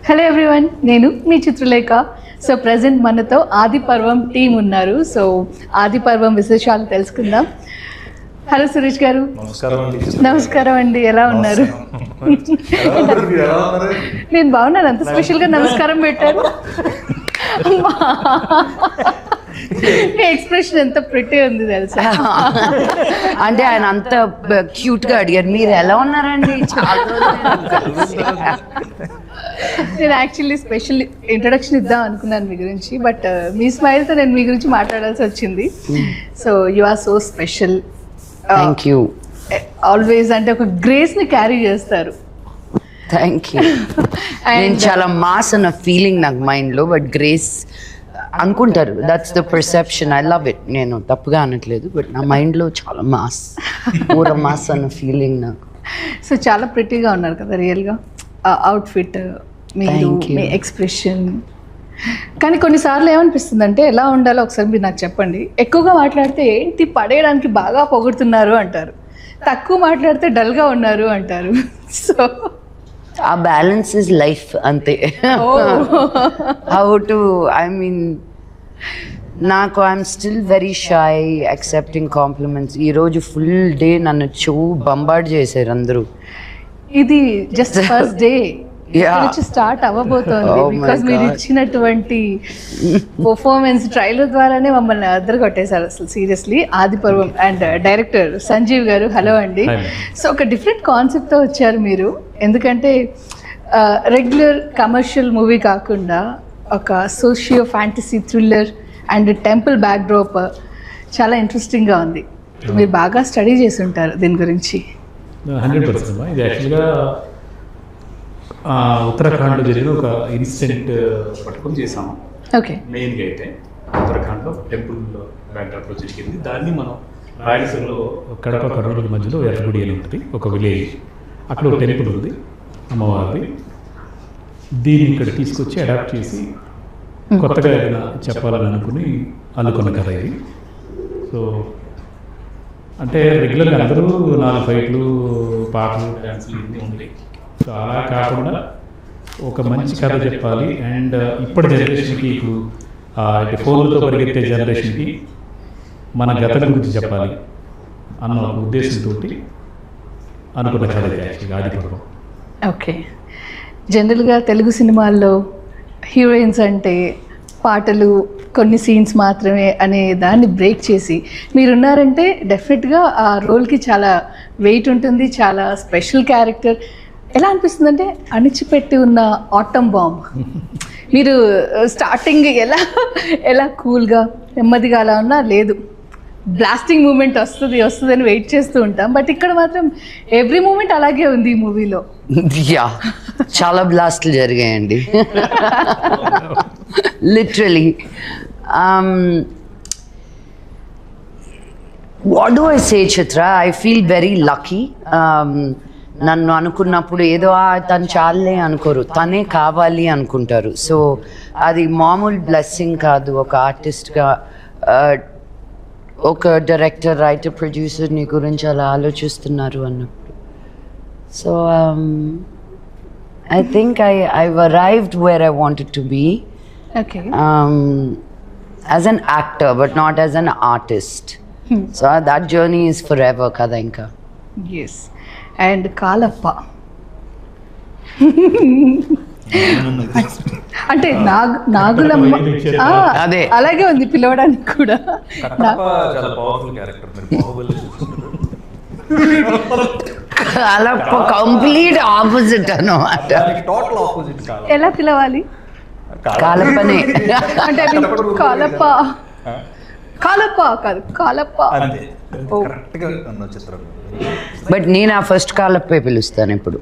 Hello everyone, నేను మీ Chitralekha. So present మనతో ఆది పర్వం టీం ఉన్నారు. సో ఆది పర్వం విశేషాలు తెలుసుకుందాం. హలో సురేష్ గారు. నమస్కారం అండి, ఎలా ఉన్నారు? నేను బాగున్నాను. అంత స్పెషల్గా నమస్కారం పెట్టారు. ఎక్స్ప్రెషన్ ఎంత ప్రిటీ ఉంది తెలుసా. అంటే ఆయన అంత క్యూట్ గా అడిగారు, మీరు ఎలా ఉన్నారండి? నేను యాక్చువల్లీ స్పెషల్ ఇంట్రొడక్షన్ ఇద్దాం అనుకున్నాను మీ గురించి, బట్ మీ స్మైల్తో నేను మీ గురించి మాట్లాడాల్సి వచ్చింది. So you are so special. Thank you. Always అంటే ఒక గ్రేస్ ని క్యారీ చేస్తారు. Thank you. నేను చాలా మాస్ అన్న ఫీలింగ్ నాకు మైండ్ లో, బట్ గ్రేస్ అనుకుంటారు. That's the perception. I love it. నేను తప్పుగా అనట్లేదు, బట్ నా మైండ్ లో చాలా మాస్, పూర మాస్ అన్న ఫీలింగ్ నాకు. సో చాలా ప్రిటీగా ఉన్నారు కదా రియల్గా. అవుట్ఫిట్, మీరు, మీ ఎక్స్ప్రెషన్. కానీ కొన్నిసార్లు ఏమనిపిస్తుంది అంటే ఎలా ఉండాలో ఒకసారి మీరు నాకు చెప్పండి. ఎక్కువగా మాట్లాడితే ఏంటి పడేయడానికి బాగా పొగుడుతున్నారు అంటారు, తక్కువ మాట్లాడితే డల్గా ఉన్నారు అంటారు. సో ఆ బ్యాలెన్స్ ఇస్ లైఫ్ అంతే. హౌ టు, ఐ మీన్, నాకు I'm still very shy accepting compliments. ఈరోజు ఫుల్ డే నన్ను బంబార్డ్ చేశారు అందరూ. ఇది జస్ట్ ఫస్ట్ డే స్టార్ట్ అవ్వబోతోంది. బికాస్ మీరు ఇచ్చినటువంటి పర్ఫార్మెన్స్ ట్రైలర్ ద్వారానే మమ్మల్ని అద్దరు కొట్టేశారు అసలు సీరియస్లీ. ఆది పర్వం అండ్ డైరెక్టర్ సంజీవ్ గారు, హలో అండి. సో ఒక డిఫరెంట్ కాన్సెప్ట్తో వచ్చారు మీరు. ఎందుకంటే రెగ్యులర్ కమర్షియల్ మూవీ కాకుండా ఒక socio fantasy thriller and temple backdrop చాలా ఇంట్రెస్టింగ్గా ఉంది. మీరు బాగా స్టడీ చేసి ఉంటారు దీని గురించి. 100%. ఇది యాక్చువల్గా ఉత్తరాఖండ్లో జరిగిన ఒక ఇన్సిడెంట్ పట్టుకొని చేసాము. ఓకే. మెయిన్గా అయితే ఉత్తరాఖండ్లో టెంపుల్ బ్యాక్డ్రాప్లో జరిగింది. దాన్ని మనం రాయలసీమలో కడప కర్నూలు మధ్యలో ఎర్రగుడి అని ఉంటుంది, ఒక విలేజ్. అక్కడ ఒక టెంపుల్ ఉంది అమ్మవారిది. దీన్ని ఇక్కడ తీసుకొచ్చి అడాప్ట్ చేసి కొత్తగా ఏదైనా చెప్పాలని అనుకున్న కథ ఇది. సో అంటే రెగ్యులర్గా అందరూ 4 ఫైట్లు, పాటలు, డ్యాన్సులు ఇవన్నీ ఉంటాయి. సో అలా కాకుండా ఒక మంచి కథ చెప్పాలి. అండ్ ఇప్పటి జనరేషన్కి, ఇప్పుడు ఫోన్లతో పరిగెత్తే జనరేషన్కి మన గతం గురించి చెప్పాలి అన్న ఒక ఉద్దేశంతో అనుకున్న కథ యాక్చువల్గా ఆది పర్వం. ఓకే. జనరల్గా తెలుగు సినిమాల్లో హీరోయిన్స్ అంటే పాటలు, కొన్ని సీన్స్ మాత్రమే అనే దాన్ని బ్రేక్ చేసి మీరున్నారంటే డెఫినెట్గా ఆ రోల్కి చాలా వెయిట్ ఉంటుంది, చాలా స్పెషల్ క్యారెక్టర్. ఎలా అనిపిస్తుంది అంటే అణిచిపెట్టి ఉన్న ఆటమ్ బాంబ్. మీరు స్టార్టింగ్ ఎలా కూల్గా నెమ్మదిగా అలా ఉన్నా, లేదు బ్లాస్టింగ్ మూమెంట్ వస్తుంది అని వెయిట్ చేస్తూ ఉంటాం. బట్ ఇక్కడ మాత్రం ఎవ్రీ మూమెంట్ అలాగే ఉంది ఈ మూవీలో. యా, చాలా బ్లాస్ట్లు జరిగాయండి. Literally. What do I say Chitra, I feel very lucky. నన్ను అనుకున్నప్పుడు ఏదో తను చాలే అనుకోరు, తనే కావాలి అనుకుంటారు. సో అది మామూలు బ్లెస్సింగ్ కాదు. ఒక ఆర్టిస్ట్గా, ఒక డైరెక్టర్, రైటర్, ప్రొడ్యూసర్ నీ గురించి అలా ఆలోచిస్తున్నారు అన్నప్పుడు. So I think I've arrived where I wanted to be. Okay. As an actor, but not as an artist. So that journey is forever, kada inka. Yes. And Kalappa. అంటే నాగులమ్మ అదే అలాగే ఉంది పిలవడానికి కూడా. అలా కంప్లీట్ ఆపోజిట్ అన్నమాట. ఎలా పిలవాలి? కాలప్పనే. అంటే కాలప్ప కాదు, కాలప్ప. బట్ నేను ఆ ఫస్ట్ కాలప్పే పిలుస్తాను ఇప్పుడు.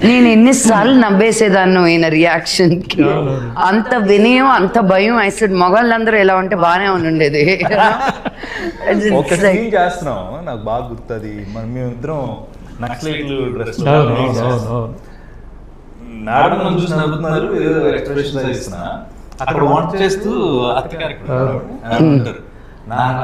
నేను ఎన్నిసార్లు నవ్వేసేదాన్ని ఈయన రియాక్షన్కి. అంత వినయం, అంత భయం. అసలు మొగాళ్ళందరూ ఎలా ఉంటే బాగానే ఉండేది. చేస్తున్నాం, నాకు బాగా గుర్తుంది. మేమిద్దరం నక్సలైట్లు డ్రెస్ మేడం చూసి నవ్వుతున్నారు, ఏదో ఎక్స్ప్రెషన్ ఇస్తున్నా. అక్కడ వంట చేస్తూ అత్త క్యారెక్టర్ నాకు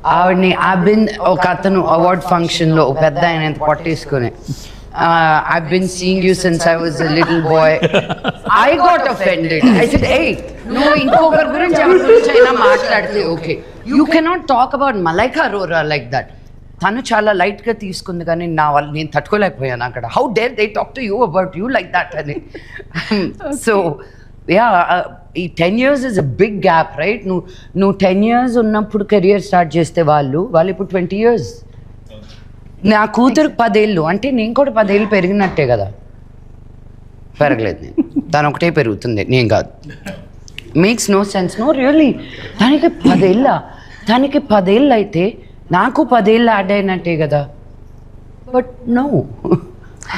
ఆవిడని ఒక అతను అవార్డ్ ఫంక్షన్లో ఒక పెద్ద ఆయన ఎంత పట్టేసుకుని I've been seeing you since I was a little boy. I got offended. I said, hey, no, ఇంకొకరి గురించి ఎవరి గురించి అయినా మాట్లాడితే okay. You cannot talk about Malaika Arora like that. తను చాలా లైట్గా తీసుకుంది కానీ నేను తట్టుకోలేకపోయాను అక్కడ. How dare they talk to you about you like that అని. సో ఈ 10 years is a big gap, right? నువ్వు 10 years ఉన్నప్పుడు కెరియర్ స్టార్ట్ చేస్తే వాళ్ళు ఇప్పుడు 20 years. నా కూతురు 10 ఏళ్ళు అంటే నేను కూడా 10 ఏళ్ళు పెరిగినట్టే కదా. పెరగలేదు నేను, తను ఒకటే పెరుగుతుంది, నేను కాదు. Makes no sense. No really. దానికి 10 ఏళ్ళ, దానికి 10 ఏళ్ళు అయితే నాకు 10 ఏళ్ళు యాడ్ అయినట్టే కదా. But no,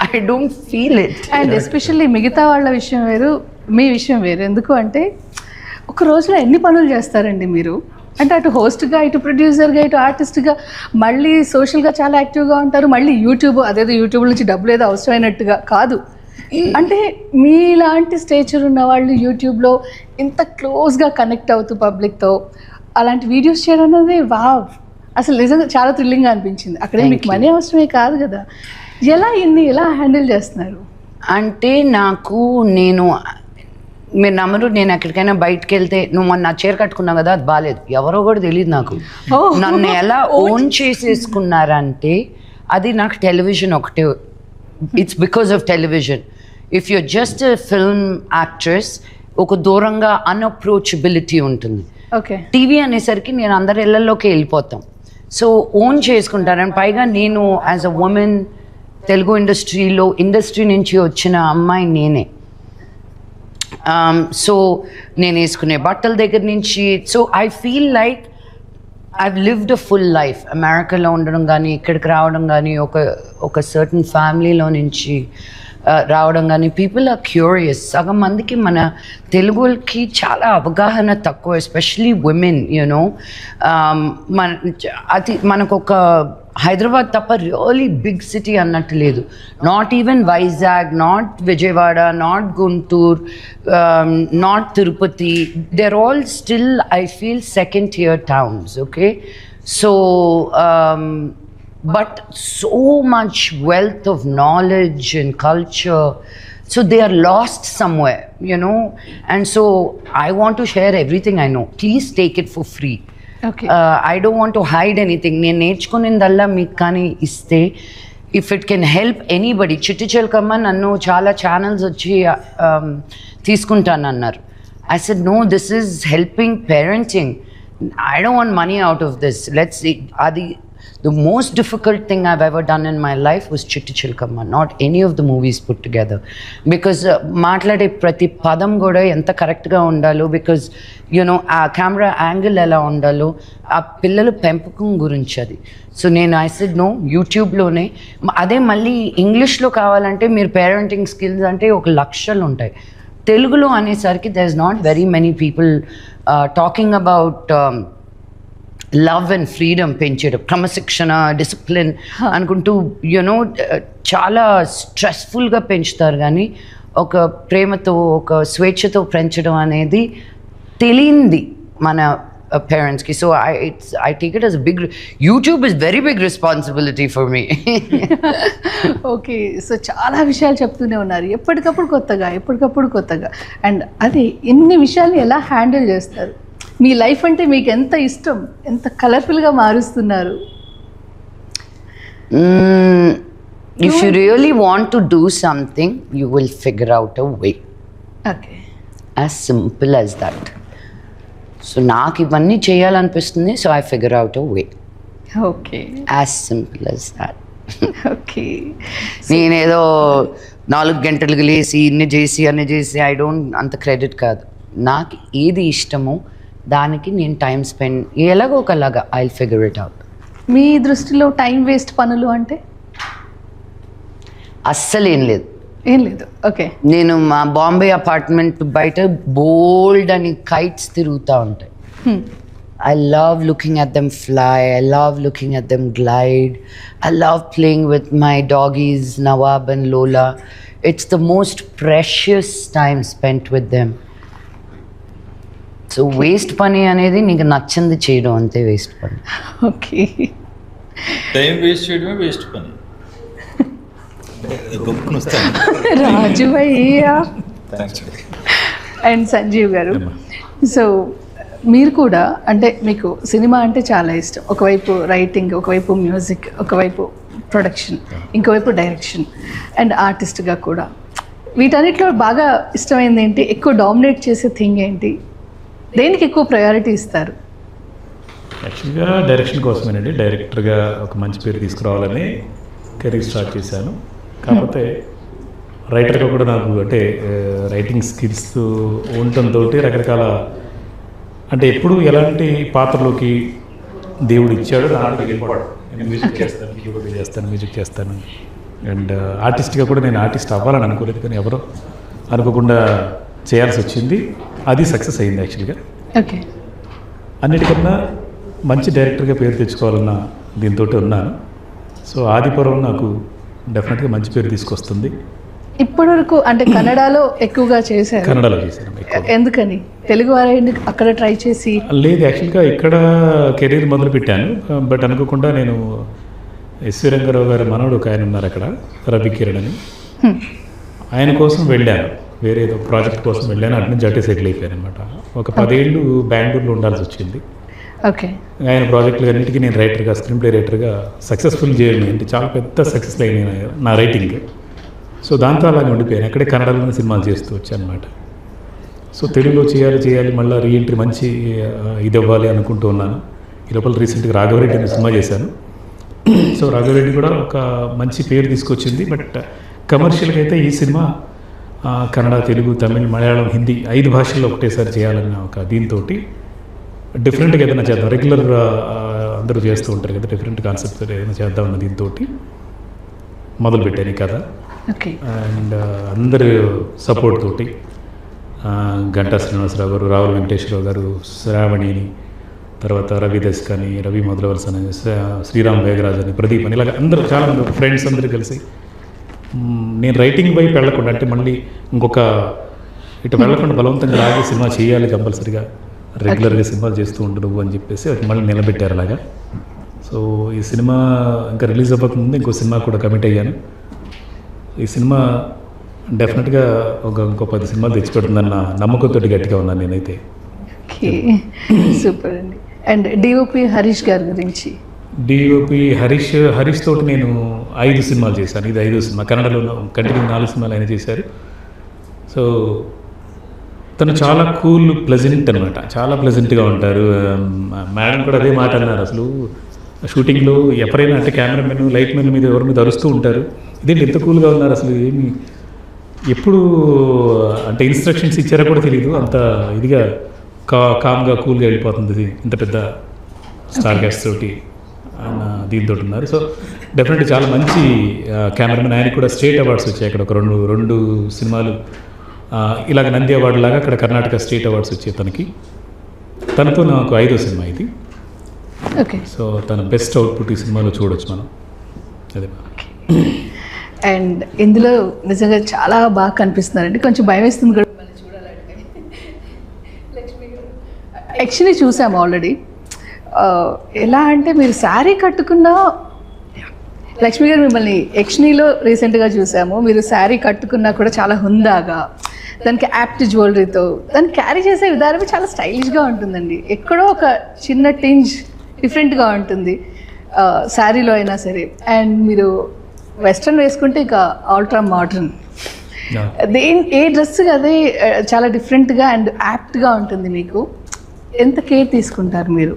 I don't feel it. And especially మిగతా వాళ్ళ విషయం వేరు, మీ విషయం వేరు. ఎందుకు అంటే ఒక రోజులో ఎన్ని పనులు చేస్తారండి మీరు? అంటే అటు హోస్ట్గా, ఇటు ప్రొడ్యూసర్గా, ఇటు ఆర్టిస్ట్గా, మళ్ళీ సోషల్గా చాలా యాక్టివ్గా ఉంటారు. మళ్ళీ యూట్యూబ్, అదేదో యూట్యూబ్ నుంచి డబ్బులు ఏదో అవసరమైనట్టుగా కాదు. అంటే మీలాంటి స్టేచర్ ఉన్న వాళ్ళు యూట్యూబ్లో ఇంత క్లోజ్గా కనెక్ట్ అవుతూ పబ్లిక్తో అలాంటి వీడియోస్ చేయడం అనేది వావ్, అసలు నిజంగా చాలా థ్రిల్లింగ్గా అనిపించింది. అక్కడే మీకు మనీ అవసరమే కాదు కదా. ఎలా హ్యాండిల్ చేస్తున్నారు? అంటే మీరు నమ్మరు, నేను ఎక్కడికైనా బయటకు వెళ్తే నువ్వు మొన్న నా చీర కట్టుకున్నావు కదా, అది బాగాలేదు, ఎవరో కూడా తెలియదు నాకు. నన్ను ఎలా ఓన్ చేసేసుకున్నారంటే అది నాకు టెలివిజన్ ఒకటే. It's because of television. If you're just film actress ఒక దూరంగా అన్అప్రోచబిలిటీ ఉంటుంది. ఓకే. టీవీ అనేసరికి నేను అందరి ఇళ్లలోకి వెళ్ళిపోతాం. సో ఓన్ చేసుకుంటాను. అండ్ పైగా నేను as a women Telugu industry నుంచి వచ్చిన అమ్మాయి నేనే. సో నేను వేసుకునే బట్టల దగ్గర నుంచి, so I feel like I've lived a full life. అమెరికాలో ఉండడం కానీ, ఇక్కడికి రావడం కానీ, ఒక సర్టన్ ఫ్యామిలీలో నుంచి రావడం కానీ, పీపుల్ ఆర్ క్యూరియస్. సగం మందికి మన తెలుగుకి చాలా అవగాహన తక్కువ, ఎస్పెషలీ విమెన్. యూనో అది మనకు ఒక హైదరాబాద్ తప్ప రియలీ బిగ్ సిటీ అన్నట్టు లేదు. Not even Vizag, not Vijayawada, not Guntur, not Tirupati. They are all still I feel second tier towns. Okay, so but so much wealth of knowledge and culture, so they are lost somewhere, you know. And so I want to share everything I know. Please take it for free. Okay. I don't want to hide anything. నేను నేర్చుకునేదల్లా మీకు కానీ ఇస్తే, if it can help anybody. చిట్టి చిలకమ్మ నన్ను చాలా channels వచ్చి తీసుకుంటాను అన్నారు. I said no, this is helping parenting. I don't want money out of this. Let's see. The most difficult thing I've ever done in my life was Chitti Chilkamma, not any of the movies put together. Because మాట్లాడే ప్రతి పదం కూడా ఎంత కరెక్ట్గా ఉండాలో, because you know ఆ camera angle ఎలా ఉండాలో, ఆ పిల్లల పెంపకం గురించి అది. సో ఐ సెడ్ నో, యూట్యూబ్లోనే. అదే మళ్ళీ ఇంగ్లీష్లో కావాలంటే మీరు పేరెంటింగ్ స్కిల్స్ అంటే 1 లక్షలు ఉంటాయి. తెలుగులో అనేసరికి there is not very many people talking about love and freedom పెంచడం, క్రమశిక్షణ, డిసిప్లిన్ అనుకుంటూ యూనో చాలా స్ట్రెస్ఫుల్గా పెంచుతారు. కానీ ఒక ప్రేమతో, ఒక స్వేచ్ఛతో పెంచడం అనేది తెలియంది మన పేరెంట్స్కి. So I take it as a big, YouTube is very big responsibility for me. Okay. So చాలా విషయాలు చెప్తూనే ఉన్నారు, ఎప్పటికప్పుడు కొత్తగా. అండ్ అది ఇన్ని విషయాల్ని ఎలా హ్యాండిల్ చేస్తారు? మీ లైఫ్ అంటే మీకు ఎంత ఇష్టం, ఎంత కలర్ఫుల్గా మారుస్తున్నారు? If you really want to do something, you will figure out a way. Okay. As simple as that. So నాకు ఇవన్నీ చేయాలనిపిస్తుంది, so I figure out a way. Okay. As simple as that. Okay. నేనేదో 4 గంటలకు లేసి అన్ని చేసి I don't, అంత credit కాదు. నాకు ఏది ఇష్టమో దానికి నేను టైం స్పెండ్ ఎలాగో ఒకలాగా ఐ ఫిగర్ ఇట్ అవుట్. మీ దృష్టిలో టైం వేస్ట్ పనులు అంటే? అస్సలు ఏం లేదు. ఓకే. నేను మా బాంబే అపార్ట్మెంట్ బయట బోల్డ్ అని కైట్స్ తిరుగుతూ ఉంటాయి. I love looking at them fly. I love looking at them glide. I love playing with my doggies, Nawab and Lola. It's the most precious time spent with them. So waste పని అనేది నీకు నచ్చింది చేయడం అంతే waste పని. Okay. Time waste చేయడమే waste పని. గొప్పను వస్తాను. రాజు అయ్యా థ్యాంక్స్. అండ్ సంజీవ్ గారు, సో మీరు కూడా అంటే మీకు సినిమా అంటే చాలా ఇష్టం. ఒకవైపు రైటింగ్, ఒకవైపు మ్యూజిక్, ఒకవైపు ప్రొడక్షన్, ఇంకోవైపు డైరెక్షన్ అండ్ ఆర్టిస్ట్గా కూడా. వీటన్నిటిలో బాగా ఇష్టమైంది ఏంటి? ఎక్కువ డామినేట్ చేసే థింగ్ ఏంటి? దేనికి ఎక్కువ ప్రయారిటీ ఇస్తారు? యాక్చువల్గా డైరెక్షన్ కోసమేనండి. డైరెక్టర్గా ఒక మంచి పేరు తీసుకురావాలని కెరీర్ స్టార్ట్ చేశాను. కాకపోతే రైటర్గా కూడా నాకు అంటే రైటింగ్ స్కిల్స్ ఉండటంతో రకరకాల అంటే ఎప్పుడు ఎలాంటి పాత్రలోకి దేవుడు ఇచ్చాడో దాంట్లో వెళ్ళిపోవడం. నేను మ్యూజిక్ చేస్తాను, కీబోర్డ్ చేస్తాను, మ్యూజిక్ చేస్తాను. అండ్ ఆర్టిస్ట్గా కూడా నేను ఆర్టిస్ట్ అవ్వాలని అనుకోలేదు, కానీ ఎవరో అనుకోకుండా చేయాల్సి వచ్చింది. అది సక్సెస్ అయింది యాక్చువల్గా. ఓకే. అన్నిటికన్నా మంచి డైరెక్టర్గా పేరు తెచ్చుకోవాలన్న దీంతో ఉన్నాను. సో ఆదిపురం నాకు డెఫినెట్గా మంచి పేరు తీసుకొస్తుంది. ఇప్పటివరకు అంటే కన్నడలో ఎక్కువగా చేశారు. కన్నడలో చేశాను ఎక్కువ. ఎందుకని తెలుగు వారైంది అక్కడ ట్రై చేసి? లేదు, యాక్చువల్గా ఇక్కడ కెరీర్ మొదలు పెట్టాను. బట్ అనుకోకుండా నేను ఎస్వి రంగారావు గారి మనవడు ఒక ఆయన ఉన్నారు అక్కడ, రవి కిరణ్ అని. ఆయన కోసం వెళ్ళాను, వేరే ఏదో ప్రాజెక్ట్ కోసం వెళ్ళాను. అటు నుంచి అటే సెటిల్ అయిపోయాను అనమాట. ఒక 10 ఏళ్ళు బెంగళూరులో ఉండాల్సి వచ్చింది. ఓకే. ఆయన ప్రాజెక్టులు అన్నిటికీ నేను రైటర్గా, స్క్రీన్ ప్లే రైటర్గా సక్సెస్ఫుల్ చేయడం అంటే చాలా పెద్ద సక్సెస్ అయినాయి నా రైటింగ్. సో దాంతో అలాగే ఉండిపోయాను. అక్కడే కన్నడలోనే సినిమాలు చేస్తూ వచ్చాను అనమాట. సో తెలుగులో చేయాలి మళ్ళీ రీఎంట్రీ మంచి ఇది ఇవ్వాలి అనుకుంటూ ఉన్నాను. ఈ లోపల రీసెంట్గా రాఘవరెడ్డి అనే సినిమా చేశాను. సో రాఘవరెడ్డి కూడా ఒక మంచి పేరు తీసుకొచ్చింది. బట్ కమర్షియల్గా అయితే ఈ సినిమా కన్నడ, తెలుగు, తమిళ్, మలయాళం, హిందీ 5 భాషల్లో ఒకటేసారి చేయాలన్న ఒక దీంతో డిఫరెంట్గా ఏదైనా చేద్దాం. రెగ్యులర్ అందరూ చేస్తూ ఉంటారు కదా, డిఫరెంట్ కాన్సెప్ట్ ఏదైనా చేద్దామన్న దీంతో మొదలుపెట్టాను ఈ కథ. ఓకే. అండ్ అందరి సపోర్ట్ తోటి గంటా శ్రీనివాసరావు గారు, రావుల వెంకటేశ్వరరావు గారు, శ్రావణిని, తర్వాత రవి దస్కని, రవి మొదలవలస అని, శ్రీరామ్ వేగరాజ్ అని, ప్రదీప్ అని, ఇలాగ అందరూ చాలా మంది ఫ్రెండ్స్ అందరూ కలిసి నేను రైటింగ్ వైపు వెళ్ళకుండా అంటే మళ్ళీ ఇంకొక ఇటు వెళ్ళకుండా బలవంతంగా లాగే సినిమా చేయాలి కంపల్సరీగా, రెగ్యులర్గా సినిమాలు చేస్తూ ఉండరు అని చెప్పేసి అది మళ్ళీ నిలబెట్టారు అలాగా. సో ఈ సినిమా ఇంకా రిలీజ్ అవ్వకముందు ఇంకో సినిమా కూడా కమిట్ అయ్యాను. ఈ సినిమా డెఫినెట్గా ఇంకో 10 సినిమాలు తెచ్చిపెడుతుందన్న నమ్మకంతో గట్టిగా ఉన్నాను నేనైతే. ఓకే, సూపర్ అండి. అండ్ డిఓపి హరీష్ గారి గురించి? డిఓపి హరీష్ తోటి నేను 5 సినిమాలు చేశాను. ఇది 5వ సినిమా. కన్నడలో కంటిన్యూ 4 సినిమాలు ఆయన చేశారు. సో తను చాలా కూల్, ప్లెజెంట్ అనమాట. చాలా ప్లెజెంట్గా ఉంటారు. మేడం కూడా అదే మాట అన్నారు, అసలు షూటింగ్లో ఎవరైనా అంటే కెమెరామెన్, లైట్ మెన్ మీద ఎవరి మీద అరుస్తూ ఉంటారు, ఇదేంటి ఎంత కూల్గా ఉన్నారు, అసలు ఏమి ఎప్పుడు అంటే ఇన్స్ట్రక్షన్స్ ఇచ్చారో కూడా తెలియదు, అంత ఇదిగా కామ్గా కూల్గా వెళ్ళిపోతుంది ఇంత పెద్ద స్టార్ క్యాస్ట్ తోటి ఆయన దీంతో ఉన్నారు. సో డెఫినెట్లీ చాలా మంచి కెమెరామెన్. ఆయనకి కూడా స్టేట్ అవార్డ్స్ వచ్చాయి అక్కడ, ఒక రెండు సినిమాలు ఇలాగ నంది అవార్డు లాగా అక్కడ కర్ణాటక స్టేట్ అవార్డ్స్ వచ్చాయి తనకి. తనతో నాకు 5వ సినిమా ఇది. ఓకే. సో తన బెస్ట్ అవుట్పుట్ ఈ సినిమాలో చూడొచ్చు మనం. అదే. అండ్ ఇందులో నిజంగా చాలా బాగా కనిపిస్తున్నారండి. కొంచెం భయం వేస్తుంది కూడా చూడాలంటే. యక్షిని చూసాము ఆల్రెడీ. ఎలా అంటే మీరు శారీ కట్టుకున్న లక్ష్మి గారు, మిమ్మల్ని యక్షినిలో రీసెంట్గా చూసాము. మీరు శారీ కట్టుకున్నా కూడా చాలా హుందాగా, దానికి యాప్ట్ జ్యువెలరీతో దాన్ని క్యారీ చేసే విధానమే చాలా స్టైలిష్గా ఉంటుందండి. ఎక్కడో ఒక చిన్న టింజ్ డిఫరెంట్గా ఉంటుంది శారీలో అయినా సరే. అండ్ మీరు వెస్ట్రన్ వేసుకుంటే ఇక అల్ట్రా మోడర్న్. ఏ డ్రెస్ అదే చాలా డిఫరెంట్గా అండ్ యాప్ట్గా ఉంటుంది. మీకు ఎంత కేర్ తీసుకుంటారు మీరు?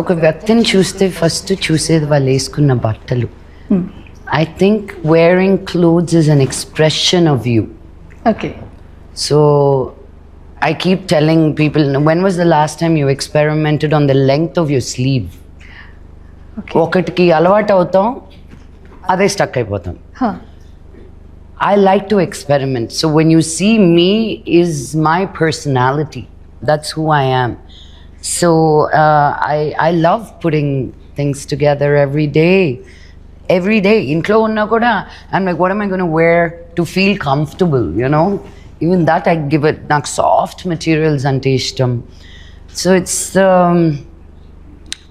ఒక వ్యక్తిని చూస్తే ఫస్ట్ చూసేది వాళ్ళు వేసుకున్న బట్టలు. I think wearing clothes is an expression of you. Okay. So I keep telling people, when was the last time you experimented on the length of your sleeve? ఒకటికి అలవాటు అవుతాం, అదే స్టక్ అయిపోతాం. I like to experiment. So when you see me is my personality. That's who I am. So I love putting things together every day. Every day. Intlo unna kuda I'm like, what am I going to wear to feel comfortable, you know? even that I give it, నాకు soft materials అంటే ఇష్టం. So it's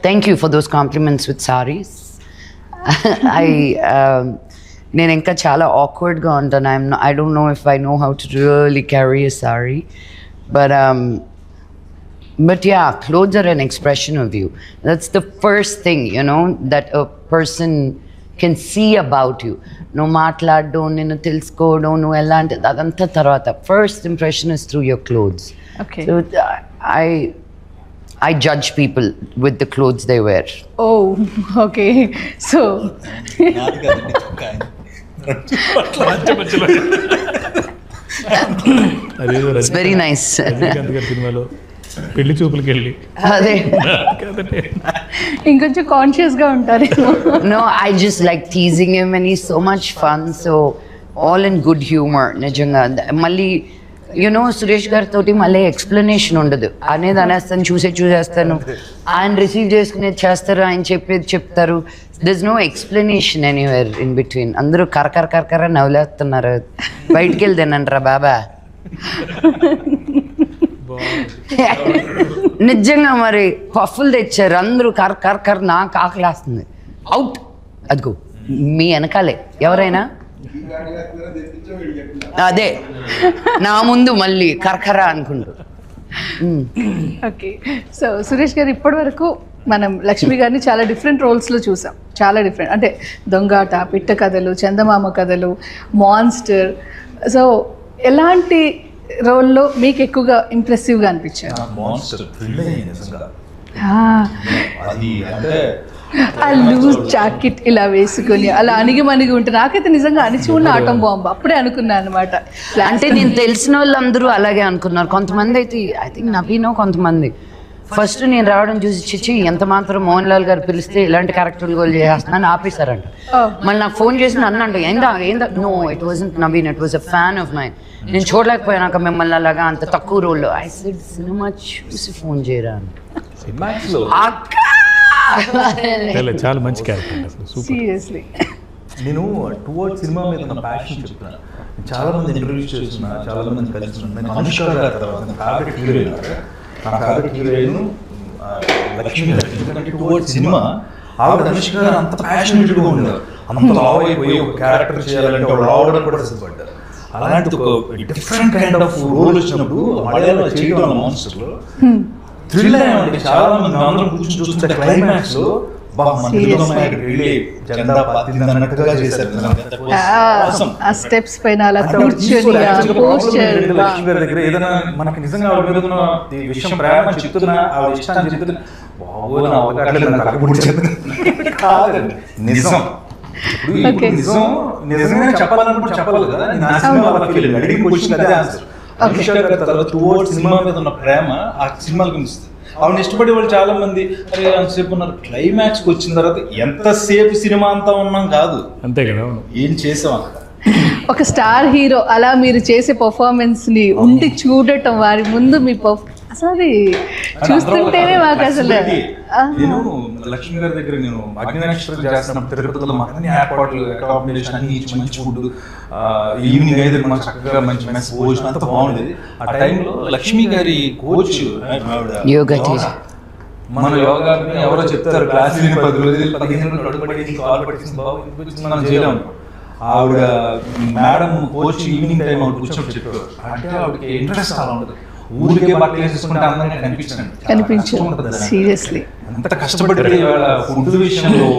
thank you for those compliments with saris. నేను ఇంకా చాలా ఆక్వర్డ్గా ఉంటాను. I don't know if I know how to really carry a sari, but yeah, clothes are an expression of you. That's the first thing, you know, that a person can see about you. No maatladdo, ninnu telusukodam, nu ellanti adantha tarvata. First impression is through your clothes. Okay. So I judge people with the clothes they wear. Oh, okay. So నాది కాదండి, చొక్కా ఆయన. అదేదో It's very nice. Rajinikanth గారి సినిమాలో పెళ్లి చూపులకి వెళ్ళి అదే. కాదండి ఇంకొంచెం కాన్షియస్గా ఉంటారేమో. No, I just like teasing him and he's so much fun. So all in good humor. నిజంగా మళ్ళీ యునో సురేష్ గారితో మళ్ళీ ఎక్స్ప్లెనేషన్ ఉండదు. అనేది అనేస్తాను, చూసేస్తాను, ఆయన రిసీవ్ చేసుకునేది చేస్తారు, ఆయన చెప్పేది చెప్తారు. This no explanation anywhere in between. అందరూ కరకర నవ్వులేస్తున్నారు. బయటికి వెళ్ళి తినండిరా బాబా. నిజంగా మరి పఫ్ఫులు తెచ్చారు అందరూ కర్ నాకు ఆకలేస్తుంది. అవుట్ అదిగో మీ వెనకాలే ఎవరైనా అదే నా ముందు మళ్ళీ కర్కర అనుకుంటూ. ఓకే. సో సురేష్ గారు ఇప్పటి వరకు మనం లక్ష్మి గారిని చాలా డిఫరెంట్ రోల్స్లో చూసాం. చాలా డిఫరెంట్ అంటే దొంగాట, పిట్ట కథలు, చందమామ కథలు, మాన్స్టర్. సో ఎలాంటి రోల్లో మీకు ఎక్కువగా ఇంప్రెసివ్గా అనిపించారు? మాన్స్టర్ థ్రిల్ అయ్యింది నిజంగా. అది అంటే ఆ లూజ్ జాకెట్ ఇలా వేసుకొని అలా అణిగి ఉంటే నాకైతే నిజంగా అణిచి ఉన్న ఆటం బాంబు అప్పుడే అనుకున్నాను అనమాట. అంటే నేను తెలిసిన వాళ్ళందరూ అలాగే అనుకున్నారు. కొంతమంది అయితే ఐ థింక్ నవీనో కొంతమంది ఫస్ట్ నేను రావడం చూసి చిచ్చి ఎంత మాత్రం మోహన్ లాల్ గారు పిలిస్తే ఇలాంటి క్యారెక్టర్లు గోల్ చేస్తున్నాను ఆపేశారంట. మళ్ళీ నాకు ఫోన్ చేసి అన్నంట ఏందా no it wasn't Naveen, it was a fan of mine. నేను చూడలేకపోయాక మిమ్మల్ని అలాగా అంత తక్కువ రోల్లో. ఐ సెడ్ సినిమా చూసి ఫోన్ చేయరా సినిమాక్స్లో చాలా మంచి క్యారెక్టర్ అసలు సూపర్. సీరియస్లీ. నేను టువర్డ్ సినిమా మీద ఉన్న ప్యాషన్ చెప్తున్నాను. చాలా మంది ఇంటర్వ్యూస్ చేస్తున్నా, చాలా మంది కలిసి నేను అనుష్క గారి తర్వాత నా ఫేవరెట్ హీరోయిన్, నా ఫేవరెట్ హీరోయిన్ లక్ష్మి గారు. ఎందుకంటే టువర్డ్ సినిమా ఆవిడ అనుష్క గారు అంత ప్యాషనేట్గా ఉండేవారు. అంత లావ్ అయిపోయి ఒక క్యారెక్టర్ చేయాలంటే ఆవిడ రావడం కూడా సిద్ధపడ్డారు. అలాంటిది ఒక డిఫరెంట్ కైండ్ ఆఫ్ రోల్ వచ్చినప్పుడు మలయాళంలో చేయడం మాన్స్టర్లో థ్రిల్ అయ్యామండి. చాలా మంది అందరం కూర్చొని చూస్తుంటే క్లైమాక్స్ లో ఆ స్టెప్స్ పైన అలా కూర్చొని లక్ష్మి గారి దగ్గర ఏదైనా మనకి నిజంగా ఆవిడ మీద ఉన్న విషయం ప్రేమ చెప్తున్నా, ఆవిడ ఇష్టాన్ని చెప్తున్నా, కాదండి నిజం. ఇప్పుడు నిజంగా చెప్పాలనుకుంటే చెప్పాలి కదా. నేను ఆ సినిమా అడిగిన క్వశ్చన్ అదే ఆన్సర్. అనుష్క గారి తర్వాత టువర్డ్ సినిమా మీద ఉన్న ప్రేమ ఆ సినిమాలకు కనిపిస్తుంది. ఆవిడ ఇష్టపడే వాళ్ళు చాలా మంది అరే అంతసేపు ఉన్నారు, క్లైమాక్స్కి వచ్చిన తర్వాత ఎంతసేపు సినిమా అంతా ఉన్నాం కాదు, అంతే కదా, ఏం చేసాం అక్కడ. ఒక స్టార్ హీరో అలా మీరు చేసే పర్ఫార్మెన్స్ ని ఉండి చూడటం, వారి ముందు మీ అసలు అది చూస్తుంటేనే మాకు అసలు. నేను లక్ష్మి గారి దగ్గర నేను అగ్నినక్షత్రం చేస్తున్నప్పుడు తిరుపతిలో మాకు అన్ని ఏర్పాట్లు, అకామిడేషన్ అన్ని మంచి ఫుడ్, ఈవినింగ్ అయితే మనకు చక్కగా మంచి మెస్ భోజనం అంతా బాగుండేది. ఆ టైంలో లక్ష్మి గారి కోచ్ మన యోగా ఎవరో చెప్తారు క్లాస్ 10 రోజులు 15 రోజులు అడుగుపడి కాల్ పట్టింది బాబు మనం చేయలేము. ఆవిడ మేడం కోచ్ ఈవినింగ్ టైం ఆవిడ కూర్చొని చెప్పారు. అంటే ఆవిడకి ఇంట్రెస్ట్ అలా ఉండదు, ఊరికే బట్టలు వేసేసుకుంటే అందంగా కనిపించండి. సీరియస్లీ అంత కష్టపడితే ఇవాళ ఫుడ్ విషయంలో,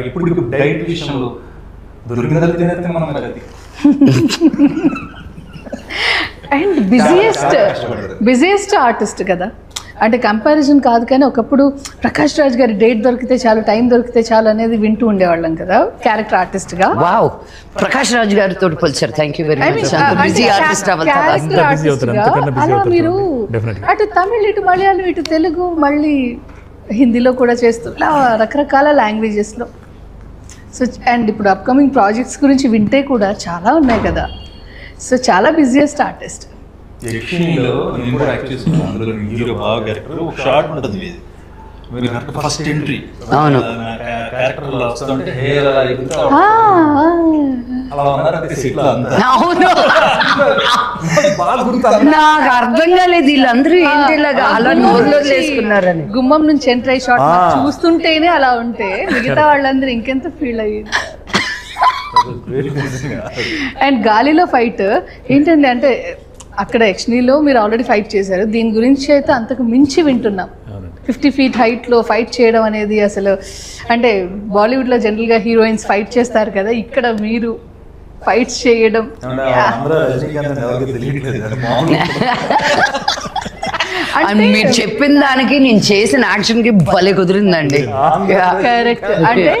ఇప్పుడు డైట్ విషయంలో దొరికిందని తినేస్తే మనం అది. అండ్ బిజియెస్ట్ ఆర్టిస్ట్ కదా, అంటే కంపారిజన్ కాదు కానీ ఒకప్పుడు ప్రకాష్ రాజ్ గారి డేట్ దొరికితే చాలు, టైం దొరికితే చాలు అనేది వింటూ ఉండేవాళ్ళం కదా క్యారెక్టర్ ఆర్టిస్ట్ గా. వావ్, ప్రకాష్ రాజ్ గారితో పోల్చారు. Thank you very much. Busy artist అలా మీరు అటు తమిళ్, ఇటు మలయాళం, ఇటు తెలుగు, మళ్ళీ హిందీలో కూడా చేస్తూ ఇలా రకరకాల లాంగ్వేజెస్లో. సో అండ్ ఇప్పుడు అప్కమింగ్ ప్రాజెక్ట్స్ గురించి వింటే కూడా చాలా ఉన్నాయి కదా. సో చాలా బిజియెస్ట్ ఆర్టిస్ట్. యక్షిణిలో నేను కూడా యాక్ట్ చేస్తున్నాను. అందులో హీరో బాగా క్యారెక్టర్ ఒక షార్ట్ ఉంటుంది, ఫస్ట్ ఎంట్రీ. అవును, క్యారెక్టర్ వస్తుంటే హెయిర్ అలా అలా ఉన్నారు అంతే సెట్లో అంతా. అవును, బాగా గుర్తు. నాకు అర్థం కాలేదు వీళ్ళందరూ ఏంటి ఇలాగా అలా నోరులో వేసుకున్నారని. గుమ్మం నుంచి ఎంటర్ అయ్యి షాట్ చూస్తుంటేనే అలా ఉంటే మిగతా వాళ్ళందరూ ఇంకెంత ఫీల్ అయ్యింది. అండ్ గాలిలో ఫైట్ ఏంటండి అంటే అక్కడ యక్షిణిలో మీరు ఆల్రెడీ ఫైట్ చేశారు, దీని గురించి అయితే అంతకు మించి వింటున్నాం. 50 feet హైట్లో ఫైట్ చేయడం అనేది అసలు అంటే బాలీవుడ్లో జనరల్గా హీరోయిన్స్ ఫైట్ చేస్తారు కదా, ఇక్కడ మీరు ఫైట్స్ చేయడం అండ్ మీరు చెప్పిన దానికి నేను చేసిన యాక్షన్ కి భలే కుదిరిందండి. కరెక్ట్. అంటే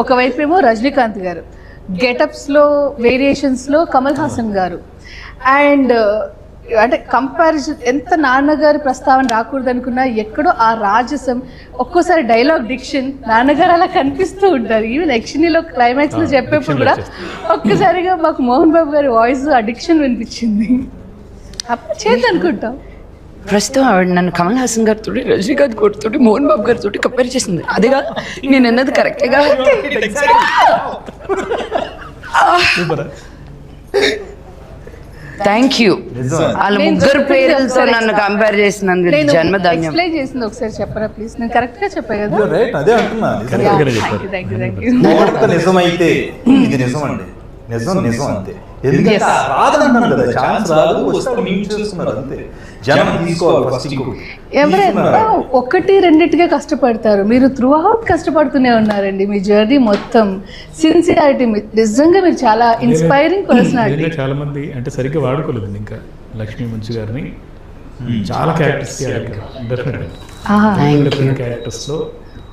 ఒకవైపు ఏమో రజనీకాంత్ గారు, గెటప్స్ లో వేరియేషన్స్ లో కమల్ హాసన్ గారు, అండ్ అంటే కంపారిజన్ ఎంత నాన్నగారి ప్రస్తావన రాకూడదు అనుకున్నా ఎక్కడో ఆ రాజసం, ఒక్కోసారి డైలాగ్ డిక్షన్ నాన్నగారు అలా కనిపిస్తూ ఉంటారు. ఈవెన్ యక్షిణిలో క్లైమాక్స్ లో చెప్పేప్పుడు కూడా ఒక్కసారిగా మాకు మోహన్ బాబు గారి వాయిస్ ఆ డిక్షన్ వినిపించింది. అప్పుడు చేద్దాం అనుకుంటాం. ప్రస్తుతం ఆవిడ నన్ను కమల్ హాసన్ గారితో, రజనీకాంత్ గారితో, మోహన్ బాబు గారితో కంపేర్ చేసింది. అదేగా నేను అన్నది కరెక్టేగా. Thank you. వాళ్ళ ముగ్గురు పేర్లతో నన్ను కంపేర్ చేసినందుకు జన్మధన్యం. ఎక్స్ప్లెయిన్ చేసింది ఒకసారి చెప్పరా ప్లీజ్? నేను కరెక్ట్ గా చెప్పా కదా. అదే అంటున్నా, నిజమైతే ఇది నిజం అండి, నిజం నిజం అంతే. ఎందుకంటే రాదంటున్నాను కదా, ఛాన్స్ రాదు, వస్తే మేము చూస్తున్నారు అంతే. జనం తీసుకోవాలి ఫస్ట్. ఎవరైనా ఒకటి రెండిటిగా కష్టపడతారు, మీరు త్రూ అవుట్ కష్టపడుతూనే ఉన్నారండి. మీ జర్నీ మొత్తం సిన్సియారిటీ, నిజంగా మీరు చాలా ఇన్స్పైరింగ్ పర్సనాలిటీ. చాలా మంది అంటే సరిగ్గా వాడుకోలేదు ఇంకా లక్ష్మీ మంచు గారిని. చాలా క్యారెక్టర్స్ డిఫరెంట్ క్యారెక్టర్స్లో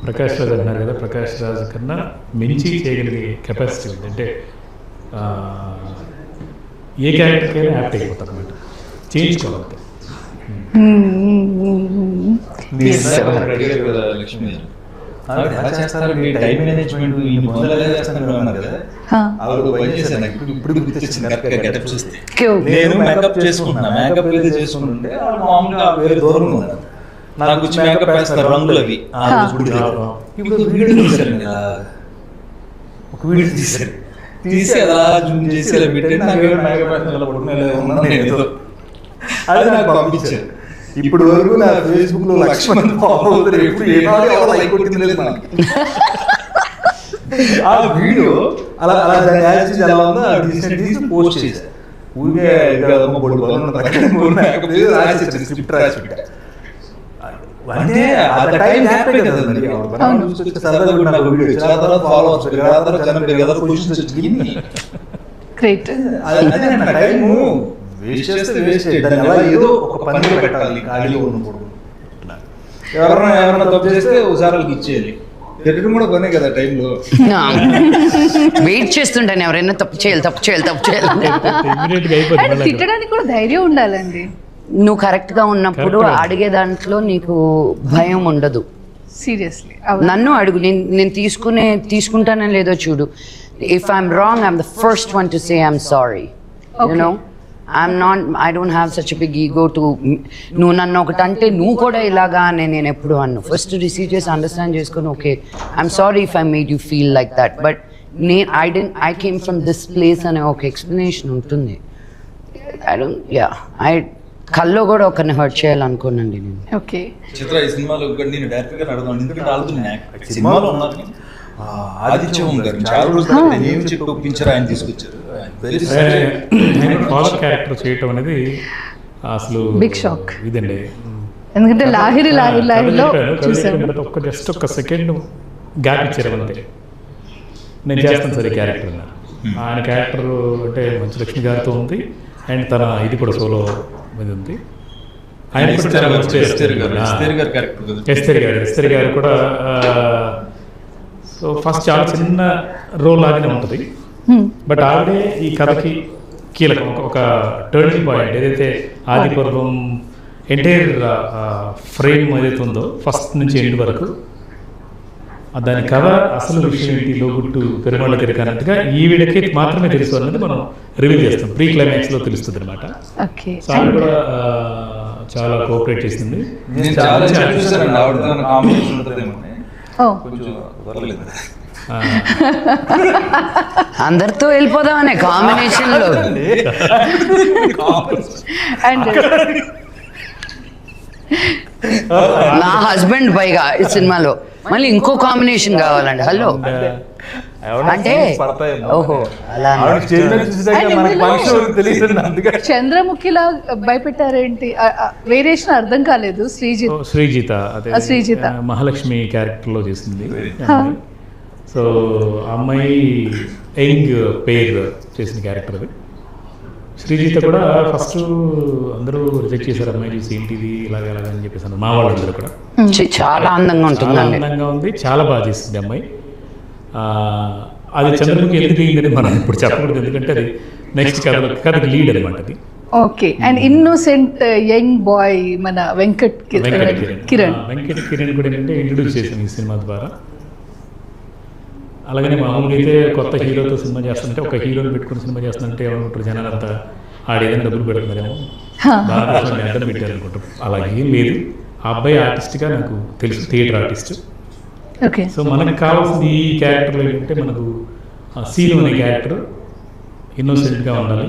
ప్రకాష్ రాజ్ అన్నారు కదా, ప్రకాష్ రాజ్ కన్నా మించి చేయగలిగే కెపాసిటీ ఉంది. అంటే ఏ క్యారెక్టర్కైనా యాప్ట్ అయిపోతారు అన్నమాట, చేయించుకోవాలి. లక్ష్మి ఎలా చేస్తారు మీ టైం మేనేజ్మెంట్, ఈ మొదలు ఎలా చేస్తారు అన్నారు కదా, ఆవిడ పని చేశాను. నాకు ఇప్పుడు గుర్తొచ్చింది కరెక్ట్గా గెటప్ చూస్తే. నేను మేకప్ చేసుకుంటున్నా, మేకప్ ఏదో చేసుకుంటుంటే మామూలుగా వేరే దూరంగా ఉన్నాను, నాకు వచ్చి మేకప్ వేస్తారు రంగులు అవి. ఇప్పుడు వీడియో తీశారు కదా, ఒక వీడియో తీశారు, తీసి అలా జూమ్ చేసి అలా పెట్టి నాకు మేకప్ వేస్తున్నా ఏదో అది నాకు పంపించారు. ఇప్పుడు వరకు నా ఫేస్బుక్ లో 1,00,000 మంది ఫాలో అవుతారు, ఎప్పుడు లైక్ కొట్టింది నాకు. ఆ వీడియో అలా అలా ఎలా ఉందో తీసి పోస్ట్ చేశారు. ఊరికే స్క్రిప్ట్ రాసి పెట్టా. అంటే ఆ టైం హ్యాపీ కదండి, సరదాగా నాకు వీడియో చాలా తర్వాత ఫాలో అవుతుంది. అదే నా టైము వేస్ట్ చేస్తే వేస్ట్, దాన్ని ఎలా ఏదో ఒక పనిలో పెట్టాలి, ఖాళీగా ఉండకూడదు. ఎవరైనా తప్పు చేస్తే ఒకసారి ఇచ్చేయాలి, తిట్టడం కూడా పనే కదా టైంలో. వెయిట్ చేస్తుంటాను ఎవరైనా తప్పు చేయాలి. తిట్టడానికి కూడా ధైర్యం ఉండాలండి. నువ్వు కరెక్ట్గా ఉన్నప్పుడు అడిగే దాంట్లో నీకు భయం ఉండదు. సీరియస్లీ నన్ను అడుగు, నేను తీసుకుంటానో లేదో చూడు. If I'm wrong, I'm the first one to say I'm sorry. You know, I don't have such a big ego to నువ్వు నన్ను ఒకటి అంటే నువ్వు కూడా ఇలాగా అని నేను ఎప్పుడు అన్ను. ఫస్ట్ రిసీవ్ చేసి అండర్స్టాండ్ చేసుకుని okay I'm sorry if I made you feel like that, but I came from this place అనే ఒక ఎక్స్ప్లెనేషన్ ఉంటుంది. కల్లో కూడా ఒకరిని హర్ట్ చేయాలనుకోనండి నేను. ఓకే చిత్ర ఈ సినిమాలో నేను డైరెక్ట్గా అడుగుతాను, ఎందుకంటే ఆడుతున్నాను సినిమాలో ఉన్నాను. ఆదిత్యం గారు చాలా రోజులు ఏమి చెప్పి ఒప్పించారు, ఆయన తీసుకొచ్చారు. ఫాదర్ క్యారెక్టర్ చేయటం అనేది అసలు బిగ్ షాక్ ఇదండి. ఎందుకంటే లాహిరిలో ఒక్క జస్ట్ ఒక సెకండ్ గ్యాప్ ఇచ్చారు అంతే. నేను చేస్తాను సరే క్యారెక్టర్ అన్నారు. ఆయన క్యారెక్టర్ అంటే మంచు లక్ష్మి గారితో ఉంది, అండ్ తన ఇది కూడా సోలో మీద ఉంది. ఆయన ఎస్తేర్ గారు కూడా. సో ఫస్ట్ చాలా చిన్న రోల్ లాగానే ఉంటుంది, బట్ ఆవిడే ఈ కథకి కీలకం, ఒక టర్నింగ్ పాయింట్. ఏదైతే ఆది పర్వం ఎంటైర్ ఫ్రేమ్ ఏదైతే ఉందో ఫస్ట్ నుంచి ఎండ్ వరకు, దాని కథ అసలు విషయం ఏంటి, లోగుట్టు పెరుమాళ్ళ తిరగనట్టుగా ఈవిడకి మాత్రమే తెలుసు అన్నది మనం రివీల్ చేస్తాం. ప్రీ క్లైమాక్స్ లో తెలుస్తుంది అనమాట. సో ఆవిడ కూడా చాలా కోఆపరేట్ చేసింది. అందరితో వెళ్ళిపోదామనే కాంబినేషన్లో. అండ్ నా హస్బెండ్ పైగా ఈ సినిమాలో మళ్ళీ ఇంకో కాంబినేషన్ కావాలండి. హలో అంటే ఓహో అలా చంద్రముఖిలా భయపెట్టారేంటి? వేరియేషన్ అర్థం కాలేదు. శ్రీజిత అదే శ్రీజిత. మహాలక్ష్మి క్యారెక్టర్లో చేసింది. సో అమ్మాయి యంగ్ పేర్ చేసిన క్యారెక్టర్ అది. శ్రీజిత కూడా ఫస్ట్ అందరూ రిజెక్ట్ చేశారు, అమ్మాయి చూసి ఏంటిది ఇలాగ అని చెప్పేసి మా వాళ్ళందరూ కూడా. చాలా అందంగా చాలా ఉంటుందండి. అందంగా ఉంది, చాలా బాగా చేసింది అమ్మాయి. అది చంద్రముఖి ఎందుకు అయిందని మనం ఇప్పుడు చెప్పకూడదు, ఎందుకంటే అది నెక్స్ట్ కథకి లీడ్ అనమాట అది. Okay. And innocent young boy మన వెంకట్ కిరణ్ వెంకట్ కిరణ్ కూడా ఏంటంటే ఇంట్రొడ్యూస్ చేశాను ఈ సినిమా ద్వారా. అలాగనే మామూలుగా అయితే కొత్త హీరోతో సినిమా చేస్తుంటే, ఒక హీరోని పెట్టుకుని సినిమా చేస్తుంటే ఏమనుకుంటారు జనాలు అంతా, ఆడేదైనా డబ్బులు పెడుతున్నారేమో, దానికోసం ఎంత పెట్టారు అనుకుంటారు. అలాగే ఏం లేదు. ఆ అబ్బాయి ఆర్టిస్ట్గా నాకు తెలుసు, థియేటర్ ఆర్టిస్ట్. ఓకే. సో మనకు కావాల్సింది ఈ క్యారెక్టర్లో ఏంటంటే, మనకు సీను అనే క్యారెక్టర్ ఇన్నోసెంట్గా ఉండాలి,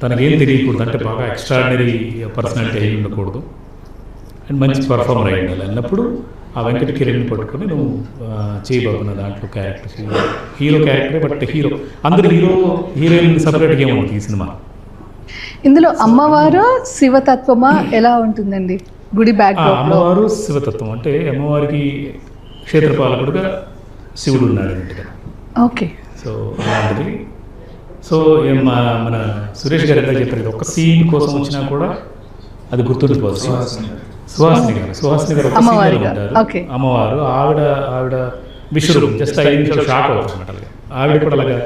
తనకేం తెలియకూడదు, అంటే బాగా ఎక్స్ట్రాడినరీ పర్సనాలిటీ అయి ఉండకూడదు, అండ్ మంచి పర్ఫార్మర్ అయి ఉండాలి అన్నప్పుడు ఆ వెంకట కిరణ్ పట్టుకొని నువ్వు చేయబోతున్న దాంట్లో క్యారెక్టర్ హీరో క్యారెక్టరే. బట్ హీరో అందరు హీరోయిన్ సపరేట్గా ఏముంటుంది ఈ సినిమా. ఇందులో అమ్మవారు శివతత్వమా ఎలా ఉంటుందండి? గుడి బ్యాక్ అమ్మవారు శివతత్వం అంటే అమ్మవారికి క్షేత్రపాలకుడుగా శివుడు ఉన్నాడు అన్నట్టుగా. ఓకే. సో అలాంటిది. సో మన సురేష్ గారు ఎంత చెప్పారు, ఒక సీన్ కోసం వచ్చినా కూడా అది గుర్తుండిపోతుంది. సుహాసిని గారు ఒక సీన్లో ఉంటారు. అమ్మవారు ఆవిడ విశ్వరూపం జస్ట్ 5 నిమిషాలు షాక్ అవుతుంది అనమాట. ఆవిడ కూడా అలాగా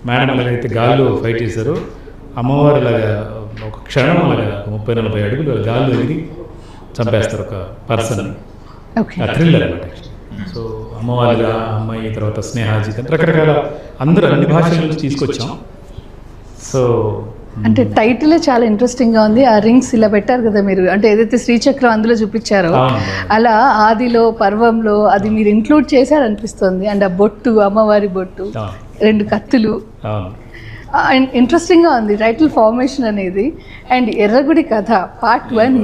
మేడం అలాగైతే గాల్లో ఫైట్ చేశారు, అమ్మవారు అలాగా ఒక క్షణం అలాగా 30-40 అడుగులు గాల్లో ఎగిరి చంపేస్తారు ఒక పర్సన్. థ్రిల్లర్ అనమాట. సో అమ్మవారిగా అమ్మాయి తర్వాత స్నేహాజిత్ రకరకాల అందరూ అన్ని భాషల నుంచి తీసుకొచ్చాం. సో అంటే టైటిలే చాలా ఇంట్రెస్టింగ్ గా ఉంది. ఆ రింగ్స్ ఇలా పెట్టారు కదా మీరు, అంటే ఏదైతే శ్రీచక్రం అందులో చూపించారో అలా ఆదిలో పర్వంలో అది మీరు ఇంక్లూడ్ చేశారనిపిస్తుంది. అండ్ ఆ బొట్టు, అమ్మవారి బొట్టు, 2 కత్తులు, ఇంట్రెస్టింగ్ గా ఉంది టైటిల్ ఫార్మేషన్ అనేది. అండ్ ఎర్రగుడి కథ పార్ట్ 1.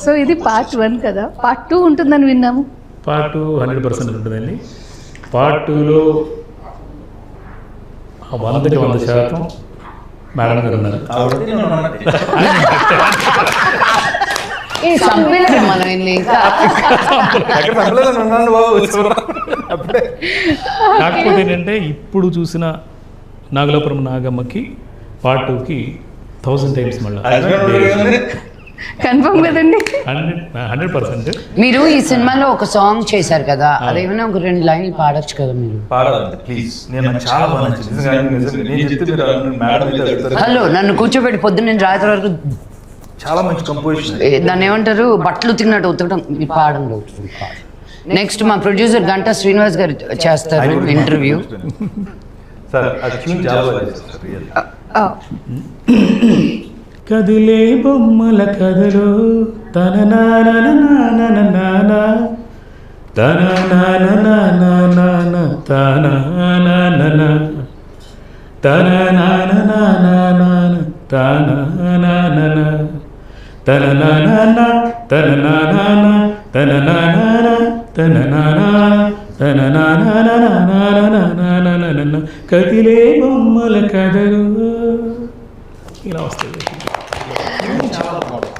సో ఇది పార్ట్ 1 కదా, పార్ట్ 2 ఉంటుందని విన్నాము. పార్ట్ 2 100% ఉంటుందండి. పార్ట్ 2లో 100% మేడం గారు ఉన్నారు. కాకపోతే ఏంటంటే ఇప్పుడు చూసిన నాగలాపురం నాగమ్మకి పార్ట్ 2కి 1000 టైమ్స్ మళ్ళీ కన్ఫర్మ్ కదండి. 100%. మీరు ఈ సినిమాలో ఒక సాంగ్ చేశారు కదా, అదేమైనా ఒక 2 లైన్లు పాడొచ్చు కదా మీరు. హలో నన్ను కూర్చోబెట్టి పొద్దున్న నేను రాత్రి వరకు చాలా మంచి కంపోజిషన్. దాన్ని ఏమంటారు, బట్టలు ఉతికినట్టు ఉతకడం. ఈ పాడంలో నెక్స్ట్ మా ప్రొడ్యూసర్ గంటా శ్రీనివాస్ గారు చేస్తారు ఇంటర్వ్యూ. కదిలే బొమ్మల కథలో తన నాన తన నాన తన నాన తన నాన తన నాన తన నాన తన నాన తన నాన తన నాన తన నాన కదిలే బొమ్మల కథలో ఇలా వస్తుంది.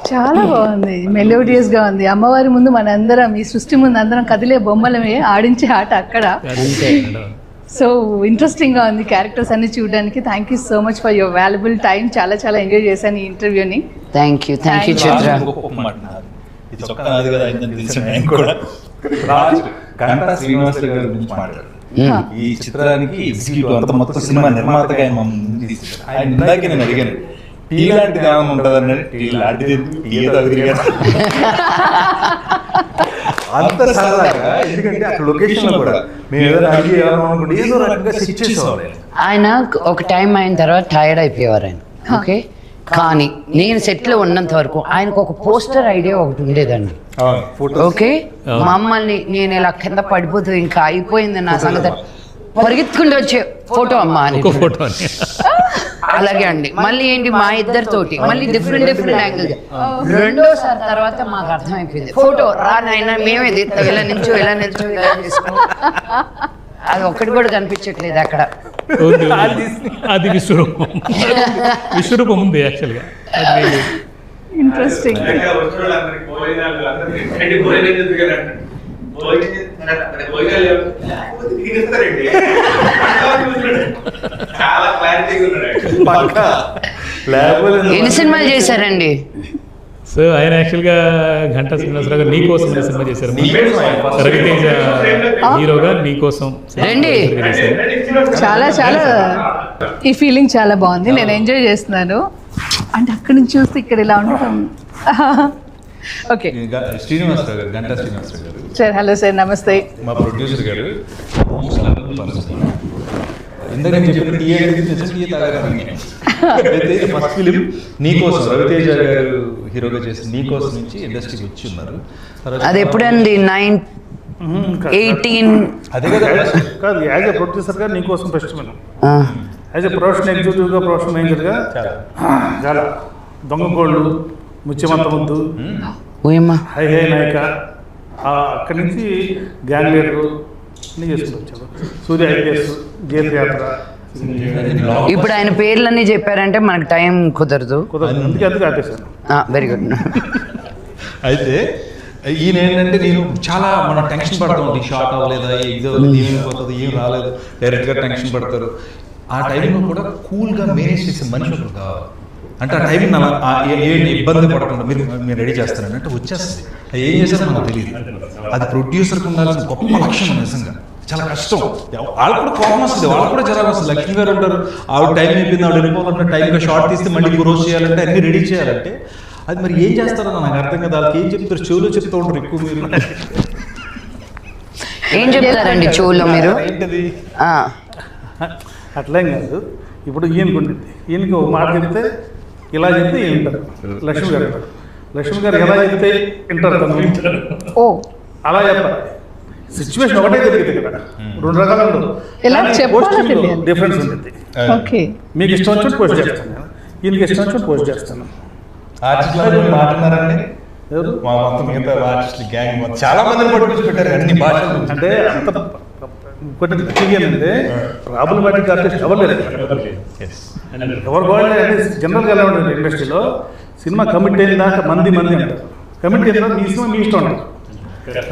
చాలా బాగుంది, మెలోడియస్ గా ఉంది. అమ్మవారి ముందు మనందరం, ఈ సృష్టి ముందు అందరం కదిలే బొమ్మలమే, ఆడించే ఆట అక్కడ. సో ఇంట్రెస్టింగ్ గా ఉంది క్యారెక్టర్స్ అన్ని చూడడానికి. Thank you so much for your valuable time. చాలా చాలా ఎంజాయ్ చేశాను ఈ ఇంటర్వ్యూని. థ్యాంక్ యూ చిత్ర. గంటా శ్రీనివాస్ గారి గురించి మాట్లాడారు. ఈ చిత్రానికి మొత్తం సినిమా నిర్మాతగా ఆయన ఇందాక నేను అడిగాను, టీ లాంటిది ఏమైనా ఉంటుందని. టీ లాంటిది అంత సరదాగా, ఎందుకంటే అక్కడ లొకేషన్ కూడా మేము ఏదైనా అడిగి ఏమనుకుంటే ఏదో రకంగా సెట్ చేసేవాళ్ళు. ఆయన ఒక టైం అయిన తర్వాత టైర్డ్ అయిపోయేవారు ఆయన. ఓకే, కానీ నేను సెట్లో ఉన్నంత వరకు ఆయనకు ఒక పోస్టర్ ఐడియా ఒకటి ఉండేదండి. ఓకే, మమ్మల్ని నేను ఇలా కింద పడిపోతుంది ఇంకా అయిపోయింది నా సంగతి. పరిగెత్తుకుంటూ వచ్చే ఫోటో అమ్మా అని ఒక ఫోటో అని అలాగే అండి. మళ్ళీ ఏంటి మా ఇద్దరితోటి మళ్ళీ డిఫరెంట్ యాంగిల్. రెండోసారి తర్వాత మాకు అర్థమైపోయింది ఫోటో రా నాయన మేమే తీస్తాం, ఇలా నిల్చో ఇలా చేసుకో. అది ఒక్కటి కూడా కనిపించట్లేదు అక్కడ. అది విశ్వరూపం. విశ్వరూపం ఉంది యాక్చువల్గా. ఇంట్రెస్టింగ్. ఎన్ని సినిమాలు చేశారండి? సో ఆయన యాక్చువల్గా ఘంటా శ్రీనివాసరావు గారు నీకోసం అనే సినిమా చేశారు. రవితేజ హీరోగా నీకోసం రండి. చాలా చాలా ఈ ఫీలింగ్ చాలా బాగుంది, నేను ఎంజాయ్ చేస్తున్నాను. అంటే అక్కడి నుంచి చూస్తే ఇక్కడ ఇలా ఉండటం. ఓకే శ్రీనివాసరావు గారు, గంటా శ్రీనివాసరావు గారు సార్. హలో సార్, నమస్తే. మా ప్రొడ్యూసర్ గారు ఇందాక నేను చెప్పిన టీ అయితే ఫస్ట్ ఫిలిం నీకోసం రవితేజ గారు హీరోగా చేసి నీకోసం నుంచి ఇండస్ట్రీకి వచ్చి ఉన్నారు. అది ఎప్పుడండి? 18 అదే కదా. కాదు, యాజ్ ఎ ప్రొడ్యూసర్గా నీకోసం ఫెస్టివల్, యాజ్ ఎ ప్రొఫెషనల్ ఎగ్జిక్యూటివ్గా, ప్రొఫెషనల్ మేనేజర్గా చాలా దొంగకోళ్ళు, ముత్యమంత ముద్దు, హై హై నాయక, అక్కడి నుంచి గ్యాంగ్ లీడరు అన్నీ చేసుకుంటూ వచ్చారు. సూర్య ఐపీఎస్, జైలు యాత్ర. ఇప్పుడు ఆయన పేర్లన్నీ చెప్పారంటే మనకు టైం కుదరదు. అందుకే ఆపేశాను. Very good. అయితే ఈయన ఏంటంటే నేను చాలా మనం టెన్షన్ పడతా ఉంటాం, షార్ట్ అవ్వలేదా, ఏమైపోతుంది, ఏం రాలేదు, డైరెక్ట్గా టెన్షన్ పడతారు. ఆ టైంలో కూడా కూల్గా మేనేజ్ చేసే మనిషి ఒకరు కావాలి. అంటే ఆ టైం ఏంటి ఇబ్బంది పడకుండా మీరు రెడీ చేస్తారని అంటే వచ్చేస్తుంది. అది ఏం చేస్తారో మనకు తెలియదు. అది ప్రొడ్యూసర్కి ఉండాల్సిన గొప్ప లక్ష్యం నిజంగా. చాలా కష్టం. వాళ్ళకు కూడా కోపం వస్తుంది, వాళ్ళకు కూడా జరగ వస్తుంది. లక్ష్మి గారు ఉంటారు, ఆవిడ టైం అయిపోయింది, ఆవిడ వెళ్ళిపోవాలంటే టైంగా షార్ట్ తీస్తే మళ్ళీ రోజు చేయాలంటే అన్ని రెడీ చేయాలంటే అది మరి ఏం చేస్తారో నాకు అర్థం కదా. వాళ్ళకి ఏం చెప్తారు, చెవులో చెప్తూ ఉంటారు ఎక్కువ. మీరు ఏం చెప్తారండి చెవులో మీరు? ఏంటది? అట్లేం కాదు. ఇప్పుడు ఈయనకి ఒక మాట చెప్తే ఇలా చెప్తే వింటారు. లక్ష్మి గారు ఎలా చెప్తే వింటారు. ఓ అలా చెప్పాలి. సిచ్యువేషన్ ఒకటే జరిగింది ఇక్కడ, రెండు రకాలు ఉండదు. ఎలా చెప్పాలో తెలియాలి. డిఫరెన్స్ ఉంటుంది. ఓకే, మీకు ఇష్టం వచ్చినట్టు పోస్ట్ చేస్తాను, ఈయనకి ఇష్టం వచ్చినట్టు పోస్ట్ చేస్తాను. ఆర్టిస్టులు మాట్లాడారండి ఎవరు? మా మొత్తం మిగతా ఆర్టిస్టులు గ్యాంగ్ చాలా మందిని పట్టుకొచ్చి పెట్టారు అన్ని భాషలు. అంటే అంత కొన్ని అంటే ప్రాబ్లమాటిక్ ఆర్టిస్ట్ ఎవరు లేదు. ఎవరు బాగుండే జనరల్గా ఎలా ఉంటుంది ఇండస్ట్రీలో, సినిమా కమిట్ అయిన దాకా మంది అంటారు. కమిట్ అయిన తర్వాత మీ సినిమా మీ ఇష్టం అంటారు.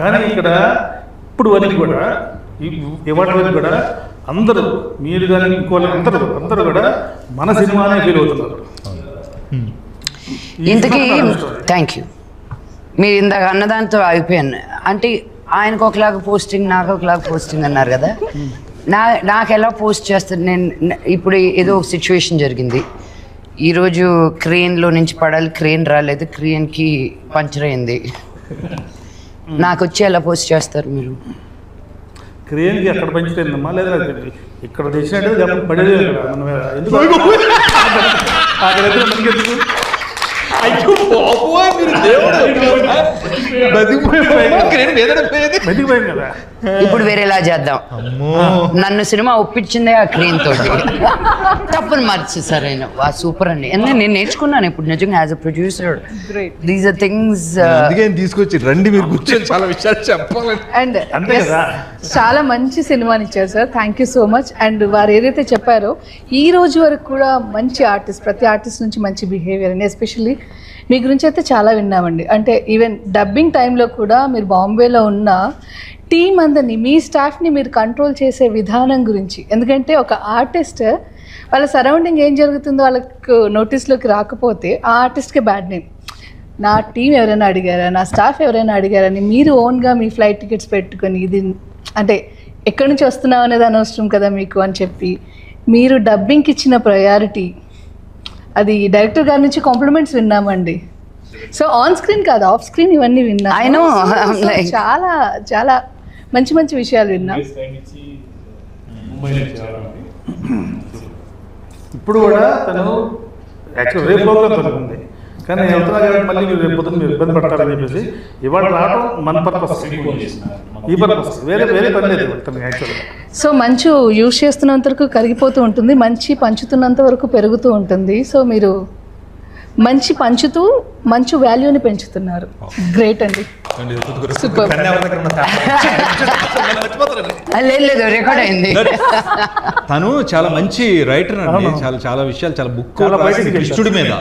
కానీ ఇక్కడ ఇప్పుడు వరకు కూడా ఇవాటి వరకు కూడా అందరూ, మీరు కానీ ఇంకోళ్ళు అందరూ కూడా మన సినిమానే ఫీల్ అవుతున్నారు. ఇంతకీ థ్యాంక్ యూ. మీరు ఇందాక అన్నదాంతో అయిపోయాను. అంటే ఆయనకు ఒకలాగా పోస్టింగ్, నాకు ఒకలాగా పోస్టింగ్ అన్నారు కదా. నాకు ఎలా పోస్ట్ చేస్తారు? నేను ఇప్పుడు ఏదో ఒక సిచ్యువేషన్ జరిగింది, ఈరోజు క్రెయిన్లో నుంచి పడాలి, క్రెయిన్ రాలేదు, క్రెయిన్కి పంచర్ అయింది, నాకు వచ్చి ఎలా పోస్ట్ చేస్తారు మీరు? క్రెయిన్కి అక్కడ పంచుతుందమ్మా, లేదా ఇక్కడ తెచ్చినట్టు పడేది మనం ఎందుకు ఇప్పుడు వేరేలా చేద్దాం. నన్ను సినిమా ఒప్పించిందే ఆ క్రెయిన్ తోటి. తప్పని మార్చేసారు ఆయన. సూపర్ అండి. నేను నేర్చుకున్నాను ఇప్పుడు నిజంగా as a producer. These are things తీసుకొచ్చి రండి మీరు కూర్చొని చాలా విషయాలు చెప్పాలి. అండ్ చాలా మంచి సినిమాని ఇచ్చారు sir, thank you so much. And వారు ఏదైతే చెప్పారో ఈ రోజు వరకు కూడా మంచి ఆర్టిస్ట్, ప్రతి ఆర్టిస్ట్ నుంచి మంచి బిహేవియర్ అండి. ఎస్పెషల్లీ మీ గురించి అయితే చాలా విన్నామండి. అంటే ఈవెన్ డబ్బింగ్ టైంలో కూడా మీరు బాంబేలో ఉన్న టీం అందరినీ, మీ స్టాఫ్ని మీరు కంట్రోల్ చేసే విధానం గురించి. ఎందుకంటే ఒక ఆర్టిస్ట్ వాళ్ళ సరౌండింగ్ ఏం జరుగుతుందో వాళ్ళకు నోటీస్లోకి రాకపోతే ఆ ఆర్టిస్ట్కి బ్యాడ్ నేమ్. నా టీం ఎవరైనా అడిగారా, నా స్టాఫ్ ఎవరైనా అడిగారని మీరు ఓన్గా మీ ఫ్లైట్ టికెట్స్ పెట్టుకొని, ఇది అంటే ఎక్కడి నుంచి వస్తున్నావు అనేది అనవసరం కదా మీకు అని చెప్పి మీరు డబ్బింగ్కి ఇచ్చిన ప్రయారిటీ, అది డైరెక్టర్ గారి నుంచి కాంప్లిమెంట్స్ విన్నామండి. సో ఆన్ స్క్రీన్ కాదు, ఆఫ్ స్క్రీన్ ఇవన్నీ విన్నా. I know. So, చాలా చాలా మంచి మంచి విషయాలు విన్నాం. ఇప్పుడు కూడా తను యాక్చువల్ రేపు ప్రోగ్రామ్ తనకు ఉంది, కానీ నేను వెళ్తున్నా కాబట్టి మళ్ళీ మీరు రేపు పొద్దున్న మీరు ఇబ్బంది పడతారని చెప్పేసి ఇవాళ రావడం మన పర్పస్, ఈ పర్పస్, వేరే వేరే పని లేదు యాక్చువల్గా. సో మంచు యూజ్ చేస్తున్నంత వరకు కరిగిపోతూ ఉంటుంది, మంచి పంచుతున్నంత వరకు పెరుగుతూ ఉంటుంది. సో మీరు మంచి పంచుతూ మంచు వాల్యూని పెంచుతున్నారు. గ్రేట్ అండి, సూపర్. లేదు రికార్డ్ అయింది. తను చాలా మంచి రైటర్ అండి, చాలా చాలా విషయాలు, చాలా బుక్ కృష్ణుడి మీద.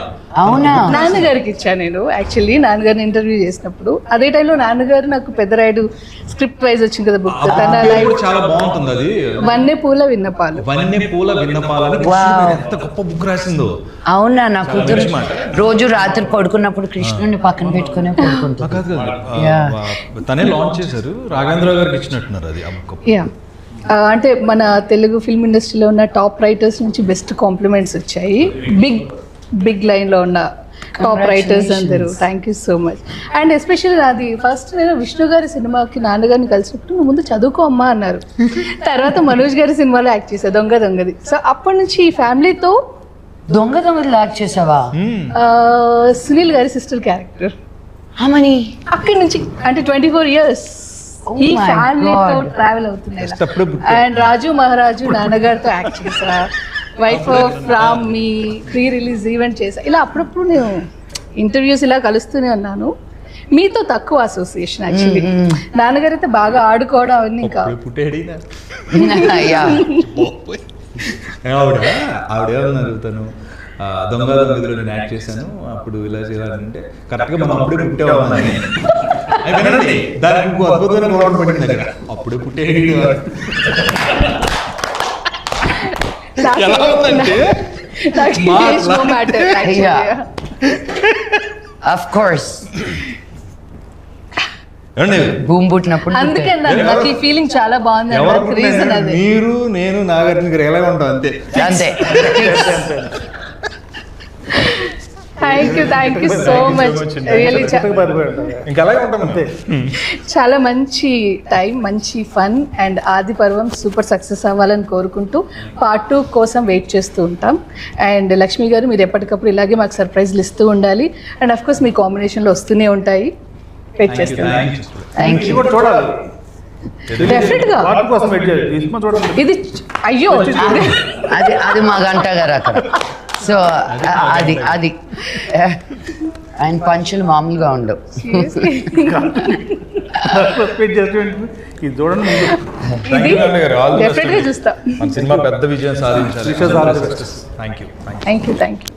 అవునా? నాన్నగారికి ఇచ్చాను నేను యాక్చువల్లీ, నాన్నగారిని ఇంటర్వ్యూ చేసినప్పుడు. అదే టైంలో నాన్నగారు నాకు పెద్దరాయుడు స్క్రిప్ట్ వైజ్ వచ్చింది కదా బుక్, తన లైఫ్ చాలా బాగుంటుంది అది. వన్నె పూల విన్నపాలు, వన్నె పూల విన్నపాలని ఎంత గొప్ప బుక్ రాసిందో. అవునా? నా కూతురు రోజు రాత్రి పడుకున్నప్పుడు కృష్ణుని పక్కన పెట్టుకునే పడుకుంటుంది. తనే లాంచ్ చేశారు, రాఘవేంద్రరావు గారికి ఇచ్చినట్టున్నారు అది ఆ బుక్. యా అంటే మన తెలుగు ఫిల్మ్ ఇండస్ట్రీలో ఉన్న టాప్ రైటర్స్ నుంచి బెస్ట్ కాంప్లిమెంట్స్ వచ్చాయి. బిగ్ లైన్లో ఉన్న టాప్ రైటర్స్ అందరూ. Thank you so much. And especially నాది ఫస్ట్ నేను విష్ణు గారి సినిమాకి నాన్నగారిని కలిసినప్పుడు నువ్వు ముందు చదువుకో అమ్మా అన్నారు. తర్వాత మనోజ్ గారి సినిమాలో యాక్ట్ చేశా, దొంగది. సో అప్పటి నుంచి ఈ ఫ్యామిలీతో దొంగది యాక్ట్ చేసావా? సునీల్ గారి సిస్టర్ క్యారెక్టర్. మనీ అక్కడి నుంచి అంటే 24 years ఈ ఫ్యామిలీతో ట్రావెల్ అవుతున్నాయి. అండ్ రాజు మహారాజు నాన్నగారితో యాక్ట్ చేసా, wife of Ram me pre release event చేసా. ఇలా అప్పుడప్పుడు నేను ఇంటర్వ్యూస్ ఇలా కలుస్తూనే ఉన్నాను. మీతో తక్కువ అసోసియేషన్ యాక్చువల్లీ. నాన్నగారు అయితే బాగా ఆడుకోవడం అవన్నీ ఇంకా ఆవిడేమన్నారు, తను దొంగదిలో నేను యాక్ట్ చేశాను అప్పుడు ఇలా చేయాలంటే కరెక్ట్గా మనం అప్పుడే పుట్టేవాళ్ళని. దానికి ఇంకో అద్భుతమైన గౌరవం పడింది అక్కడ, అప్పుడే పుట్టేది. ఎలా ఉందంటే ఆఫ్ కోర్స్ భూమి పుట్టినప్పుడు అందుకే నాకు ఈ ఫీలింగ్ చాలా బాగుంది. రీజన్ అదే, మీరు నేను నాగార్జున గారు ఎలా ఉంటాం అంతే అంతే. Thank you so much. Really ఇంకా అలాగే ఉంటాం అంతే. చాలా మంచి టైం, మంచి ఫన్ అండ్ ఆది పర్వం సూపర్ సక్సెస్ అవ్వాలని కోరుకుంటూ పార్ట్ 2 కోసం వెయిట్ చేస్తూ ఉంటాం. అండ్ లక్ష్మి గారు మీరు ఎప్పటికప్పుడు ఇలాగే మాకు సర్ప్రైజ్లు ఇస్తూ ఉండాలి. అండ్ అఫ్ కోర్స్ మీ కాంబినేషన్లో వస్తూనే ఉంటాయి, వెయిట్ చేస్తున్నాం. Thank you. చూడాలి డెఫినెట్గా. వాటి కోసం వెయిట్ చేయాలి. ఈ సినిమా చూడాలి. ఇది అయ్యో అది మా గంట గారు అక్కడ. సో అది ఆయన పంచులు మామూలుగా ఉండవు. ఇది చూడండి, డెఫినెట్గా చూస్తా. మన సినిమా పెద్ద విజయం సాధించాలి. Thank you. Thank you.